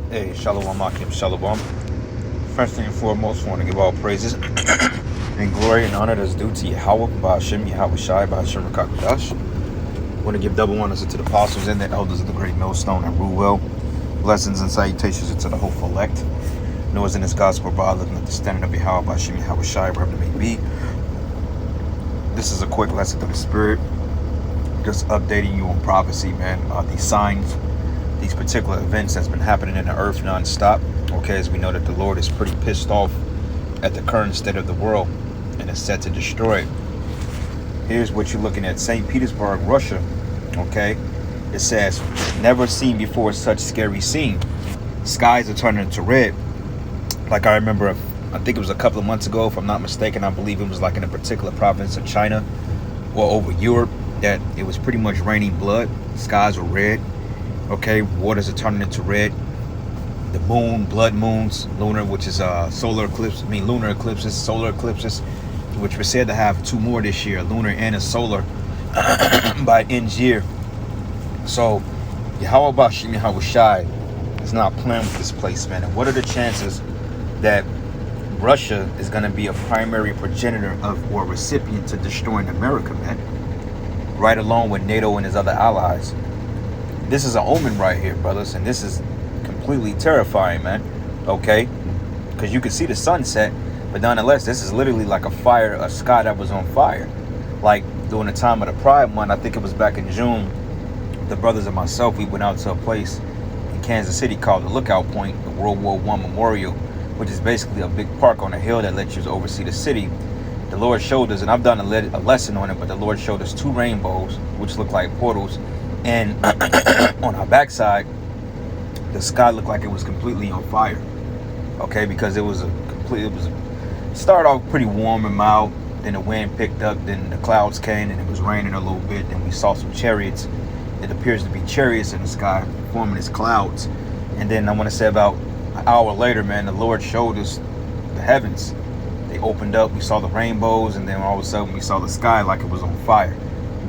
Hey, Shalom Akim Shalom. First thing and foremost, I want to give all praises and glory and honor that's due to Yahweh, Ba'ashem, Yahweh Shai, Ba'ashem Rakakadash. I want to give double honors to the apostles and the elders of the great millstone and rule well. Blessings and salutations to the hopeful elect. Noah's in this gospel, brother, looking at the standard of Yahweh, Ba'ashem, Yahweh Shai, wherever it may be. This is a quick lesson to the Spirit. Just updating you on prophecy, man. These signs, these particular events that's been happening in the earth non-stop. Okay, as we know that the Lord is pretty pissed off at the current state of the world and is set to destroy it. Here's what you're looking at. St. Petersburg, Russia. Okay, it says, never seen before such scary scene. Skies are turning into red. Like I remember, I think it was a couple of months ago, if I'm not mistaken, I believe it was like in a particular province of China or over Europe, that it was pretty much raining blood. Skies were red. Okay, waters are turning into red. The moon, blood moons, lunar, which is lunar eclipses, solar eclipses, which we're said to have two more this year, a lunar and a solar, by end year. So, Yahweh Ba'ashem Yahweh Shai is not playing with this place, man. And what are the chances that Russia is going to be a primary progenitor of or recipient to destroying America, man? Right along with NATO and his other allies. This is an omen right here, brothers, and this is completely terrifying, man. Okay, because you can see the sunset, but nonetheless, this is literally like a sky that was on fire. Like during the time of the Pride Month, I think it was back in June, the brothers and myself, we went out to a place in Kansas City called the Lookout Point, the World War I Memorial, which is basically a big park on a hill that lets you oversee the city. The Lord showed us, and I've done a lesson on it, but the Lord showed us two rainbows, which look like portals. And on our backside, the sky looked like it was completely on fire. Okay, because it started off pretty warm and mild. Then the wind picked up, then the clouds came, and it was raining a little bit. Then we saw some chariots. It appears to be chariots in the sky forming as clouds. And then I want to say about an hour later, man, the Lord showed us the heavens. They opened up, we saw the rainbows, and then all of a sudden we saw the sky like it was on fire.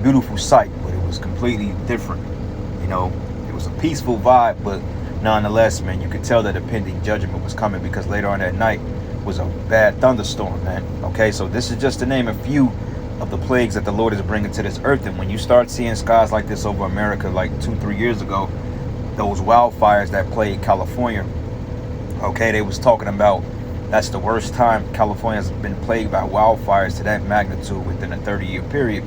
Beautiful sight, but it was completely different. You know, it was a peaceful vibe, but nonetheless, man, you could tell that a pending judgment was coming, because later on that night was a bad thunderstorm, man. Okay, so this is just to name a few of the plagues that the Lord is bringing to this earth. And when you start seeing skies like this over America, like 2-3 years ago, those wildfires that plagued California, okay, they was talking about that's the worst time California has been plagued by wildfires to that magnitude within a 30-year period.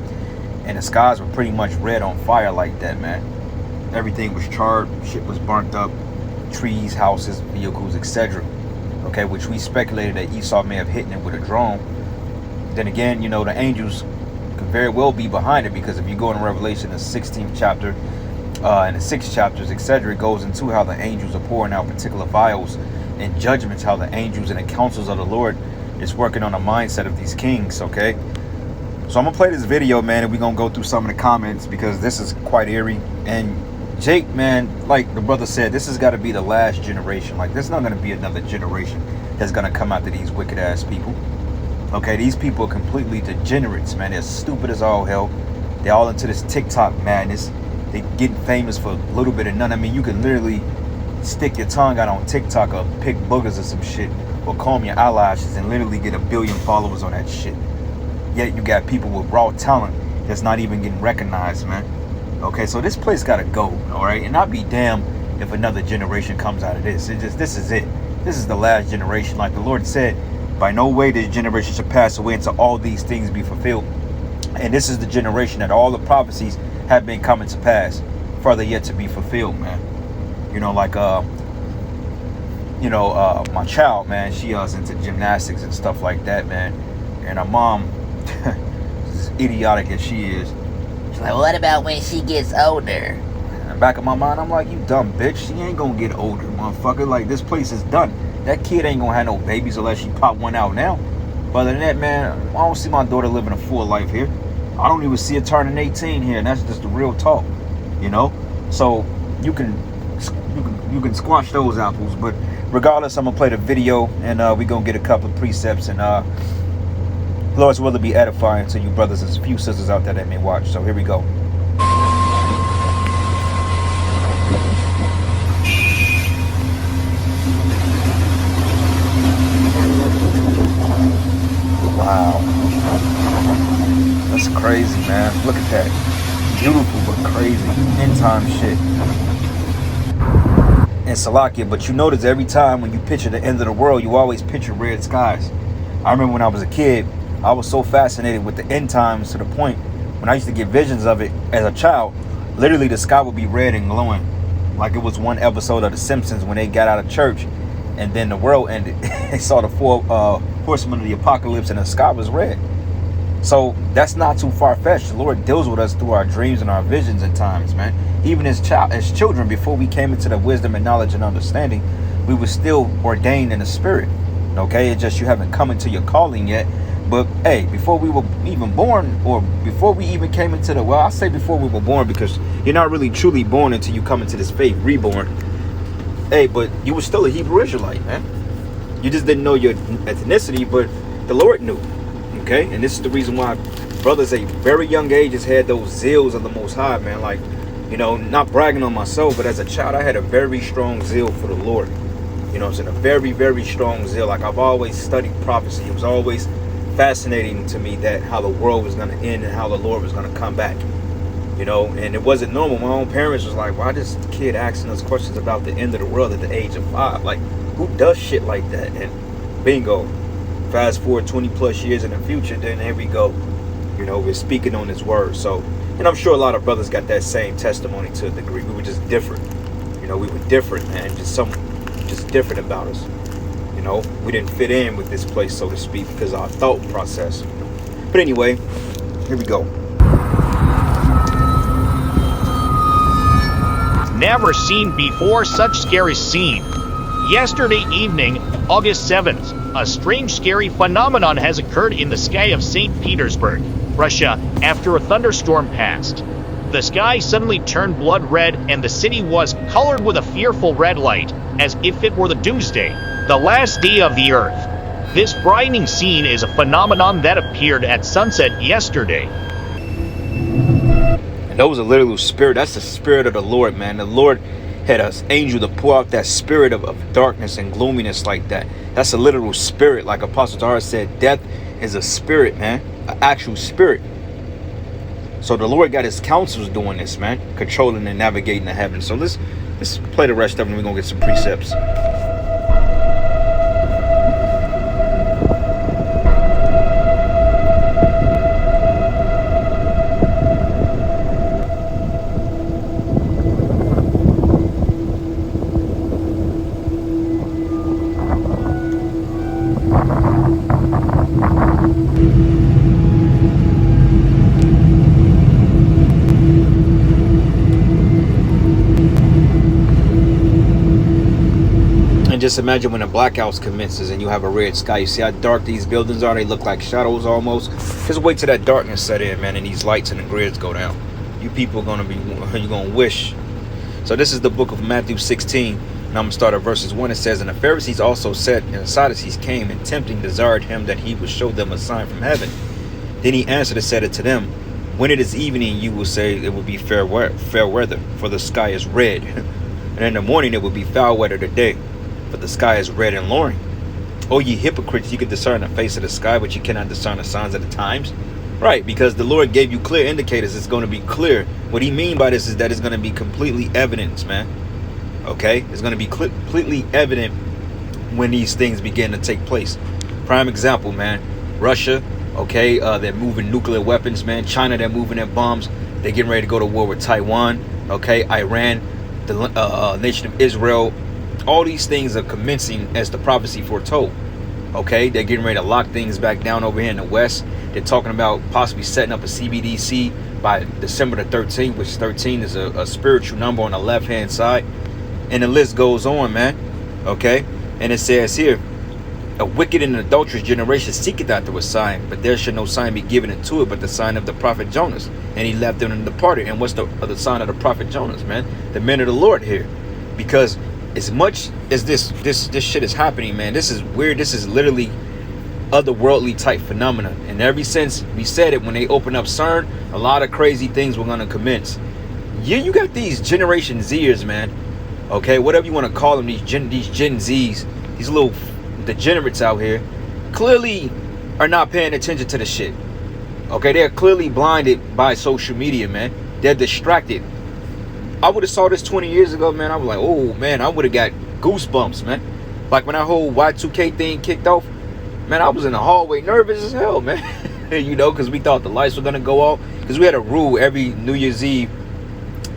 And the skies were pretty much red on fire like that, man. Everything was charred, shit was burnt up, trees, houses, vehicles, etc. Okay, which we speculated that Esau may have hit it with a drone. Then again, you know, the angels could very well be behind it, because if you go in Revelation, the 16th chapter, and the 6 chapters, etc., it goes into how the angels are pouring out particular vials and judgments, how the angels and the councils of the Lord is working on the mindset of these kings, okay? So I'm gonna play this video, man, and we're gonna go through some of the comments, because this is quite eerie. And Jake, man, like the brother said, this has got to be the last generation. Like, there's not gonna be another generation that's gonna come after these wicked ass people. Okay, these people are completely degenerates, man. They're stupid as all hell. They're all into this TikTok madness. They getting famous for a little bit of none. I mean, you can literally stick your tongue out on TikTok or pick boogers or some shit, or comb your eyelashes and literally get 1 billion followers on that shit. Yet you got people with raw talent that's not even getting recognized, man. Okay, so this place gotta go, all right? And I'll be damned if another generation comes out of this. This is it. This is the last generation. Like the Lord said, by no way this generation should pass away until all these things be fulfilled. And this is the generation that all the prophecies have been coming to pass, further yet to be fulfilled, man. You know, like my child, man, she is into gymnastics and stuff like that, man. And her mom, as idiotic as she is, she's like, what about when she gets older? In the back of my mind, I'm like, you dumb bitch. She ain't gonna get older, motherfucker. Like, this place is done. That kid ain't gonna have no babies unless she pop one out now. But other than that, man, I don't see my daughter living a full life here. I don't even see her turning 18 here, and that's just the real talk, you know? So you can squash those apples, but regardless, I'm gonna play the video, and we're gonna get a couple of precepts, and Lord's will be edifying to you brothers and a few sisters out there that may watch. So here we go. beautiful but crazy end time shit. And Salakia, but you notice every time when you picture the end of the world, you always picture red skies. I remember when I was a kid, I was so fascinated with the end times to the point when I used to get visions of it as a child, literally the sky would be red and glowing. Like it was one episode of The Simpsons when they got out of church and then the world ended. They saw the four horsemen of the apocalypse and the sky was red. So that's not too far-fetched. The Lord deals with us through our dreams and our visions at times, man. Even as children, before we came into the wisdom and knowledge and understanding, we were still ordained in the spirit. Okay, it's just you haven't come into your calling yet. But hey, before we were even born, or before we even came into the, well, I say before we were born because you're not really truly born until you come into this faith, reborn. Hey, but you were still a Hebrew Israelite, man. You just didn't know your ethnicity, but the Lord knew. Okay, and this is the reason why brothers at very young ages had those zeals of the Most High, man. Like, you know, not bragging on myself, but as a child, I had a very strong zeal for the Lord. You know what I'm saying? A very, very strong zeal. Like, I've always studied prophecy. It was always fascinating to me that how the world was going to end and how the Lord was going to come back. You know, and it wasn't normal. My own parents was like, why this kid asking us questions about the end of the world at the age of 5? Like, who does shit like that? And bingo. Fast forward 20 plus years in the future, then here we go. You know, we're speaking on his word. So, and I'm sure a lot of brothers got that same testimony to a degree. We were just different. You know, we were different, man. Just different about us. You know, we didn't fit in with this place, so to speak, because of our thought process. But anyway, here we go. Never seen before such scary scene. Yesterday evening, August 7th, a strange scary phenomenon has occurred in the sky of St. Petersburg, Russia, after a thunderstorm passed. The sky suddenly turned blood red and the city was colored with a fearful red light, as if it were the doomsday, the last day of the earth. This frightening scene is a phenomenon that appeared at sunset yesterday. And those are literal spirit. That's the spirit of the Lord, man. The Lord had an angel to pour out that spirit of darkness and gloominess like that. That's a literal spirit. Like Apostle Tahar said, death is a spirit, man. An actual spirit. So the Lord got his counsels doing this, man. Controlling and navigating the heavens. So let's play the rest of them and we're going to get some precepts. Just imagine when a blackout commences and you have a red sky. You see how dark these buildings are? They look like shadows almost. Just wait till that darkness set in, man, and these lights and the grids go down. You people are gonna be, you're gonna wish. So this is the book of Matthew 16, and I'm gonna start at verses 1. It says, and the Pharisees also said, and the Sadducees came and tempting desired him that he would show them a sign from heaven. Then he answered and said it to them, when it is evening, you will say it will be fair weather, for the sky is red, and in the morning it will be foul weather today. But the sky is red and lowering. Oh, ye hypocrites, you can discern the face of the sky, but you cannot discern the signs of the times. Right, because the Lord gave you clear indicators. It's going to be clear. What he mean by this is that it's going to be completely evident, man. Okay? It's going to be completely evident when these things begin to take place. Prime example, man. Russia, okay, they're moving nuclear weapons, man. China, they're moving their bombs. They're getting ready to go to war with Taiwan. Okay, Iran, the nation of Israel. All these things are commencing as the prophecy foretold. Okay, they're getting ready to lock things back down over here in the West. They're talking about possibly setting up a CBDC by December the 13th, which 13 is a spiritual number on the left-hand side. And the list goes on, man. Okay, and it says here, a wicked and adulterous generation seeketh after a sign, but there shall no sign be given unto it but the sign of the prophet Jonas. And he left them and departed. And what's the sign of the prophet Jonas, man? The men of the Lord here. Because as much as this shit is happening, man, this is weird. This is literally otherworldly type phenomena. And ever since we said it, when they open up CERN, a lot of crazy things were going to commence. Yeah, you got these Generation Zers, man. Okay, whatever you want to call them, these Gen Zs, these little degenerates out here, clearly are not paying attention to the shit. Okay, they're clearly blinded by social media, man. They're distracted. I would have saw this 20 years ago, man. I was like, oh man, I would have got goosebumps, man. Like when that whole Y2K thing kicked off, man, I was in the hallway nervous as hell, man. You know, because we thought the lights were gonna go off. Because we had a rule every New Year's Eve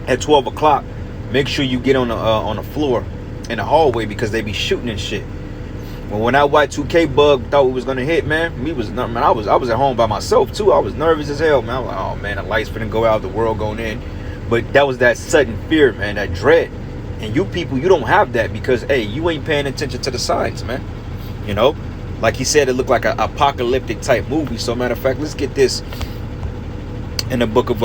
at 12 o'clock. Make sure you get on the floor in the hallway because they be shooting and shit. Well, when that Y2K bug thought it was gonna hit, man, I was at home by myself too. I was nervous as hell, man. I was like, oh man, the lights finna go out, the world going in. But that was that sudden fear, man, that dread. And you people, you don't have that because, hey, you ain't paying attention to the signs, man. You know, like he said, it looked like an apocalyptic type movie. So, matter of fact, let's get this in the book of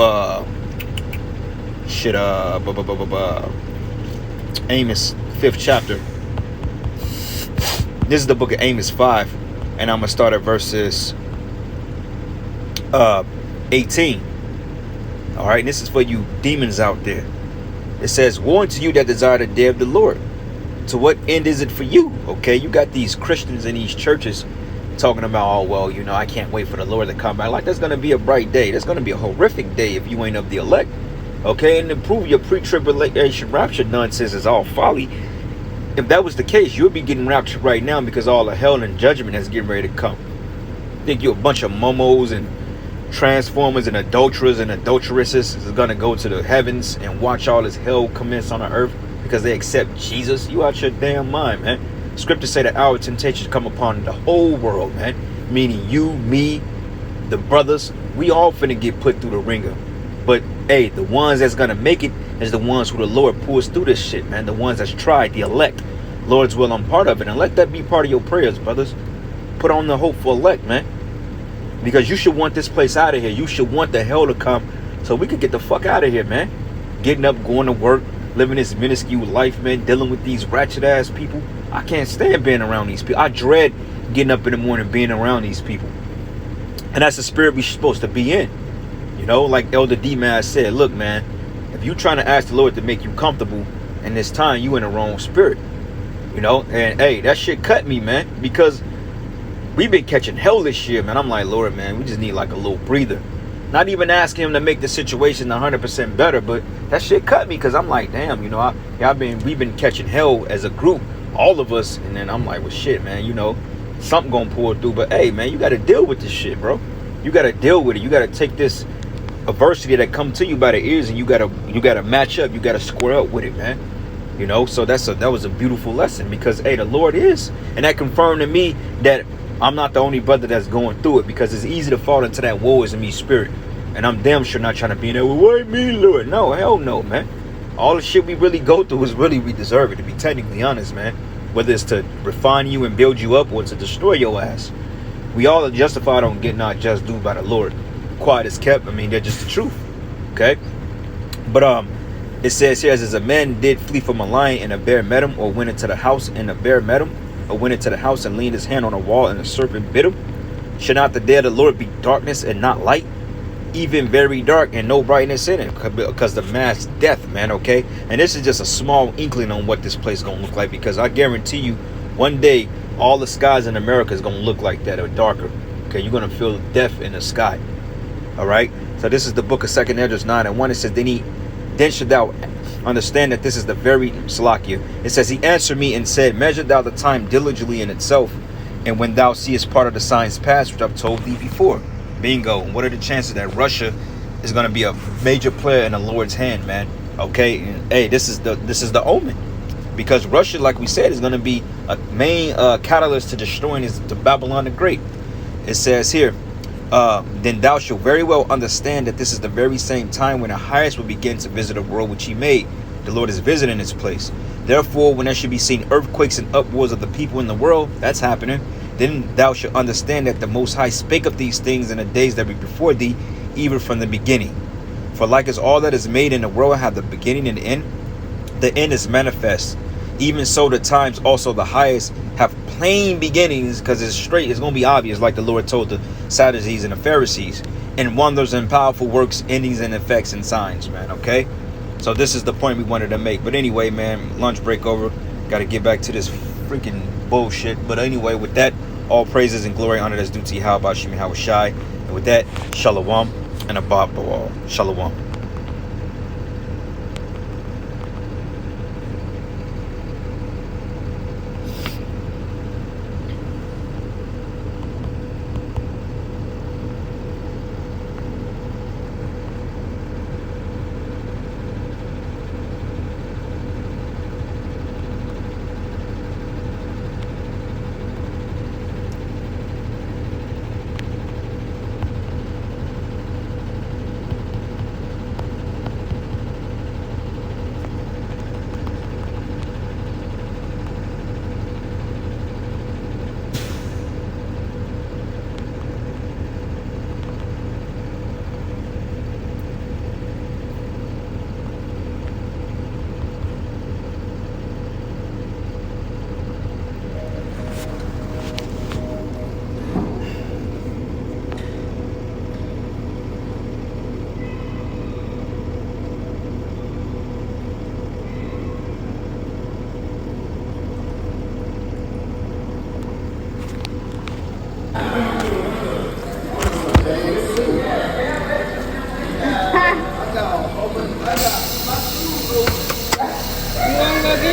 Amos, 5th chapter. This is the book of Amos 5, and I'm gonna start at verses 18. All right, and this is for you demons out there. It says, woe unto you that desire the day of the Lord. To what end is it for you? Okay, you got these Christians in these churches talking about, oh, well, you know, I can't wait for the Lord to come back. Like, that's going to be a bright day. That's going to be a horrific day if you ain't of the elect. Okay, and to prove your pre-tribulation rapture nonsense is all folly. If that was the case, you'll be getting raptured right now because all the hell and judgment is getting ready to come. Think you're a bunch of momos and transformers and adulterers and adulteresses is going to go to the heavens and watch all this hell commence on the earth because they accept Jesus. You out your damn mind, man. Scriptures say that our temptations come upon the whole world, man. Meaning you, me, the brothers, we all finna get put through the ringer. But hey, the ones that's gonna make it is the ones who the Lord pulls through this shit, man. The ones that's tried, the elect. Lord's will, I'm part of it. And let that be part of your prayers, brothers. Put on the hopeful elect, man. Because you should want this place out of here. You should want the hell to come so we could get the fuck out of here, man. Getting up, going to work, living this minuscule life, man, dealing with these ratchet ass people. I can't stand being around these people. I dread getting up in the morning being around these people. And that's the spirit we're supposed to be in. You know, like Elder D-Man said, look, man, if you trying to ask the Lord to make you comfortable in this time, you in the wrong spirit. You know, and hey, that shit cut me, man, because we've been catching hell this year, man. I'm like, Lord, man, we just need like a little breather. Not even asking him to make the situation 100% better, but that shit cut me because I'm like, damn, you know, we've been catching hell as a group, all of us, and then I'm like, well, shit, man, you know, something gonna pour through. But hey, man, you got to deal with this shit, bro. You got to deal with it. You got to take this adversity that come to you by the ears, and you got to match up. You got to square up with it, man. You know, so that was a beautiful lesson because hey, the Lord is, and that confirmed to me that I'm not the only brother that's going through it, because it's easy to fall into that woe is in me spirit. And I'm damn sure not trying to be in there, well, why me, Lord? No, hell no, man. All the shit we really go through is really we deserve it, to be technically honest, man. Whether it's to refine you and build you up or to destroy your ass. We all are justified on getting our just due by the Lord. Quiet is kept. I mean, they're just the truth. Okay? But it says here, as a man did flee from a lion and a bear met him, or went into the house and a bear met him, or went into the house and leaned his hand on a wall and a serpent bit him. Should not the day of the Lord be darkness and not light? Even very dark and no brightness in it, because the mass death, man, okay? And this is just a small inkling on what this place is going to look like, because I guarantee you, one day, all the skies in America is going to look like that, or darker. Okay, you're going to feel death in the sky. All right? So this is the book of 2 Esdras 9:1. It says, then should thou understand that this is the very Salakia. It says, he answered me and said, measure thou the time diligently in itself, and when thou seest part of the signs pass, which I've told thee before. Bingo. And what are the chances that Russia is going to be a major player in the Lord's hand, man? Okay, and hey, this is the omen, because Russia, like we said, is going to be a main catalyst to destroying the Babylon the Great. It says here, then thou shalt very well understand that this is the very same time when the highest will begin to visit the world which he made. The Lord is visiting this place. Therefore, when there should be seen earthquakes and upwards of the people in the world, that's happening. Then thou shalt understand that the Most High spake of these things in the days that be before thee, even from the beginning. For like as all that is made in the world have the beginning and the end is manifest. Even so the times also the highest have plain beginnings, because it's straight, it's going to be obvious, like the Lord told the Sadducees and the Pharisees, and wonders and powerful works, endings and effects and signs, man, okay? So this is the point we wanted to make. But anyway, man, lunch break over. Got to get back to this freaking bullshit. But anyway, with that, all praises and glory, honor that's due to Yahweh Shai. And with that, Shalom and Abba Bawal. Shalom.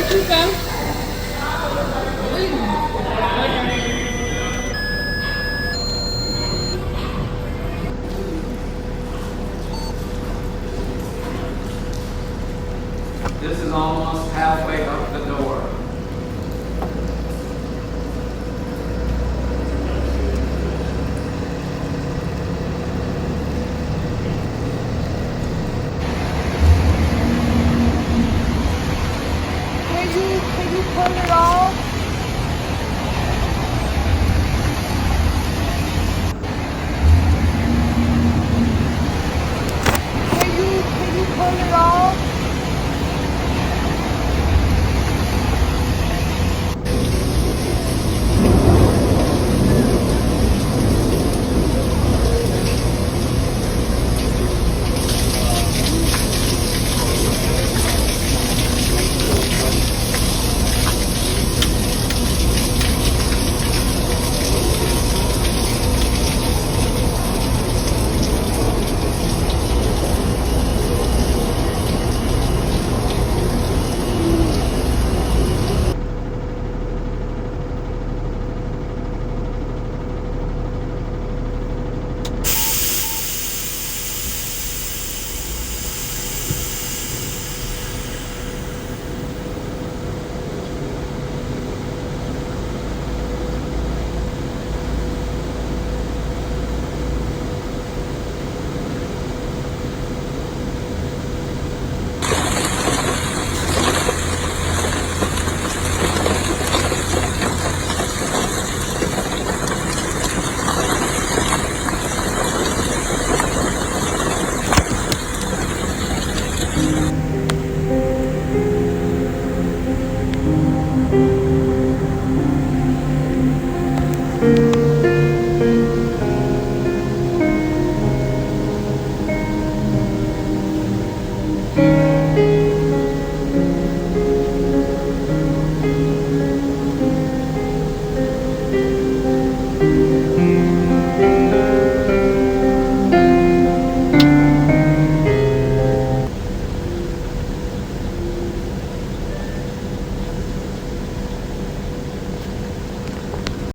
This is almost halfway up the door. Can you put it off?